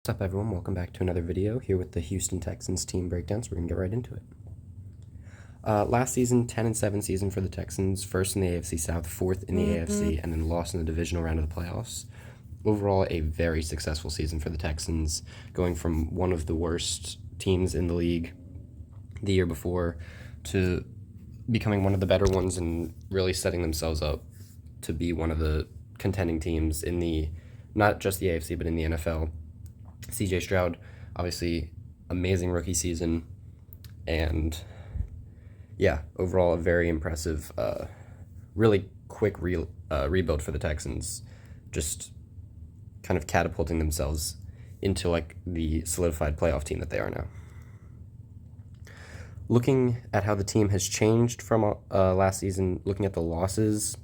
What's up, everyone? Welcome back to another video here with the Houston Texans team breakdowns. We're going to get right into it. Last season, 10-7 season for the Texans, first in the AFC South, fourth in the AFC, and then lost in the divisional round of the playoffs. Overall, a very successful season for the Texans, going from one of the worst teams in the league the year before to becoming one of the better ones and really setting themselves up to be one of the contending teams in the, not just the AFC, but in the NFL. CJ Stroud, obviously, amazing rookie season, and yeah, overall a very impressive, really quick rebuild for the Texans, just kind of catapulting themselves into like the solidified playoff team that they are now. Looking at how the team has changed from last season, looking at the losses,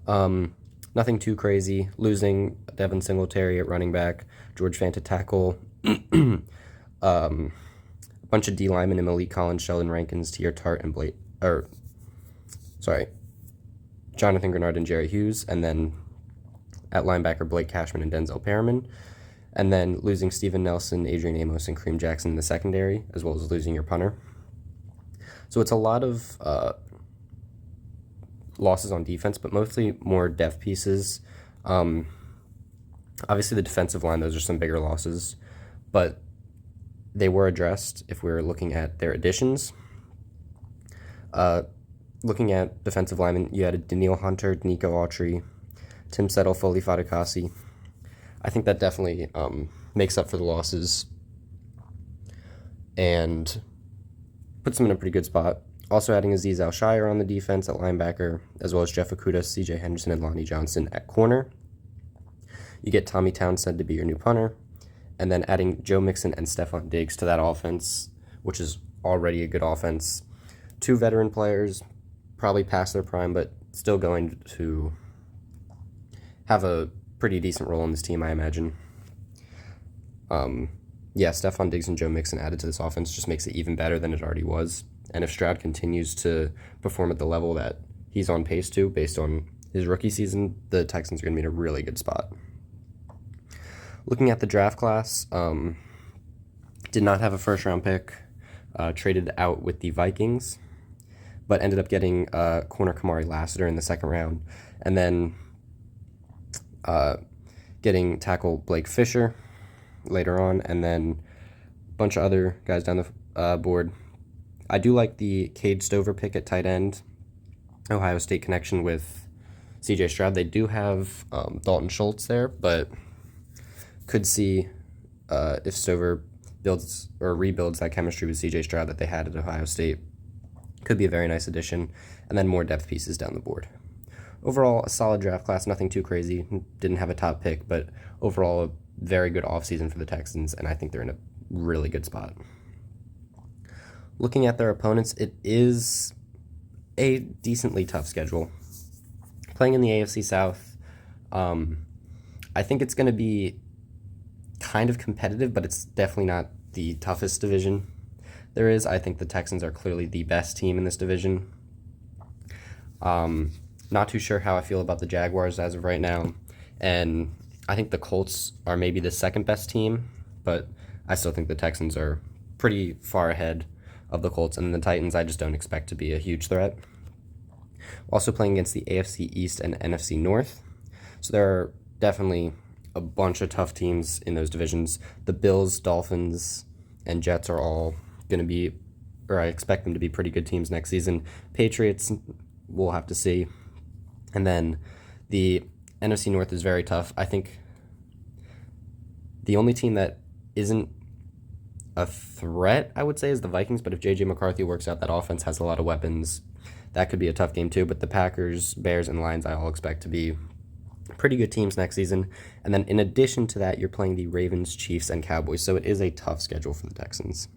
nothing too crazy. Losing Devin Singletary at running back, George Fant at tackle, a bunch of D linemen in Malik Collins, Sheldon Rankins, Tier Tart, and Jonathan Grenard and Jerry Hughes, and then at linebacker Blake Cashman and Denzel Perriman, and then losing Steven Nelson, Adrian Amos, and Kareem Jackson in the secondary, as well as losing your punter. So it's a lot of losses on defense, but mostly more depth pieces. Obviously, the defensive line, those are some bigger losses, but they were addressed if we were looking at their additions. Looking at defensive linemen, you had Daniil Hunter, Nico Autry, Tim Settle, Foley Fatukasi. I think that definitely makes up for the losses and puts them in a pretty good spot. Also adding Azeez Al-Shire on the defense at linebacker, as well as Jeff Okudah, C.J. Henderson, and Lonnie Johnson at corner. You get Tommy Townsend to be your new punter, and then adding Joe Mixon and Stephon Diggs to that offense, which is already a good offense. Two veteran players, probably past their prime, but still going to have a pretty decent role in this team, I imagine. Stephon Diggs and Joe Mixon added to this offense just makes it even better than it already was. And if Stroud continues to perform at the level that he's on pace to based on his rookie season, the Texans are going to be in a really good spot. Looking at the draft class, did not have a first-round pick, traded out with the Vikings, but ended up getting corner Kamari Lassiter in the second round, and then getting tackle Blake Fisher later on, and then a bunch of other guys down the board. I do like the Cade Stover pick at tight end, Ohio State connection with CJ Stroud. They do have Dalton Schultz there, but could see if Stover builds or rebuilds that chemistry with CJ Stroud that they had at Ohio State. Could be a very nice addition, and then more depth pieces down the board. Overall, a solid draft class, nothing too crazy. Didn't have a top pick, but overall, a very good offseason for the Texans, and I think they're in a really good spot. Looking at their opponents, it is a decently tough schedule. Playing in the AFC South, I think it's going to be kind of competitive, but it's definitely not the toughest division there is. I think the Texans are clearly the best team in this division. Not too sure how I feel about the Jaguars as of right now, and I think the Colts are maybe the second best team, but I still think the Texans are pretty far ahead of the Colts, and the Titans I just don't expect to be a huge threat. Also playing against the AFC East and NFC North, so there are definitely a bunch of tough teams in those divisions. The Bills, Dolphins, and Jets are all going to be, or I expect them to be pretty good teams next season. Patriots, we'll have to see. And then the NFC North is very tough. I think the only team that isn't a threat, I would say, is the Vikings, but if J.J. McCarthy works out, that offense has a lot of weapons. That could be a tough game too, but the Packers, Bears, and Lions I all expect to be pretty good teams next season. And then in addition to that, you're playing the Ravens, Chiefs, and Cowboys, so it is a tough schedule for the Texans.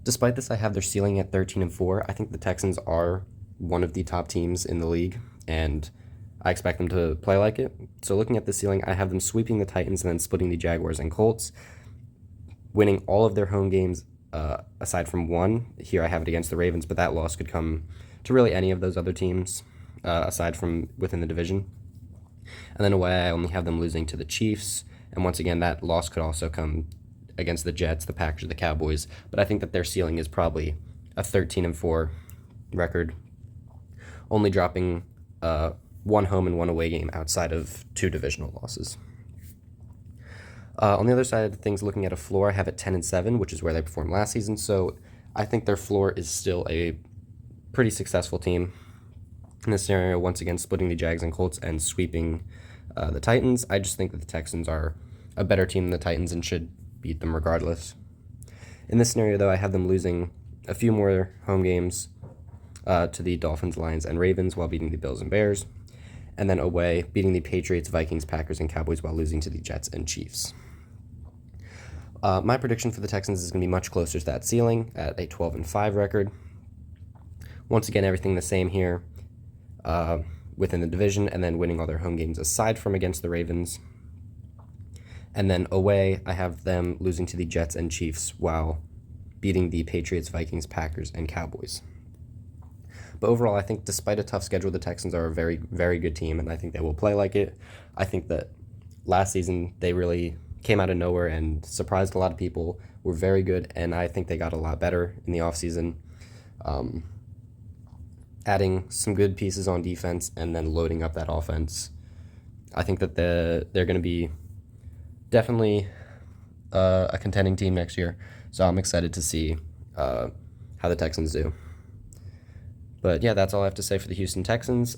Despite this, I have their ceiling at 13-4. I think the Texans are one of the top teams in the league, and I expect them to play like it. So looking at the ceiling, I have them sweeping the Titans and then splitting the Jaguars and Colts, winning all of their home games aside from one. Here I have it against the Ravens, but that loss could come to really any of those other teams aside from within the division. And then away, I only have them losing to the Chiefs, And once again, that loss could also come against the Jets, the Packers, the Cowboys. But I think that their ceiling is probably a 13-4 record, only dropping one home and one away game outside of 2 divisional losses. On the other side of things, looking at a floor, I have it 10-7, which is where they performed last season. So I think their floor is still a pretty successful team. In this scenario, once again, splitting the Jags and Colts and sweeping the Titans. I just think that the Texans are a better team than the Titans and should beat them regardless. In this scenario, though, I have them losing a few more home games to the Dolphins, Lions, and Ravens while beating the Bills and Bears. And then away, beating the Patriots, Vikings, Packers, and Cowboys while losing to the Jets and Chiefs. My prediction for the Texans is going to be much closer to that ceiling at a 12-5 record. Once again, everything the same here within the division, and then winning all their home games aside from against the Ravens. And then away, I have them losing to the Jets and Chiefs while beating the Patriots, Vikings, Packers, and Cowboys. But overall, I think despite a tough schedule, the Texans are a very, very good team, and I think they will play like it. I think that last season they really came out of nowhere and surprised a lot of people, were very good, and I think they got a lot better in the offseason, adding some good pieces on defense and then loading up that offense. I think that they're going to be definitely a contending team next year, so I'm excited to see how the Texans do. But yeah, that's all I have to say for the Houston Texans.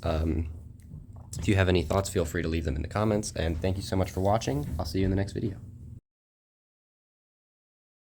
If you have any thoughts, feel free to leave them in the comments, and thank you so much for watching. I'll see you in the next video.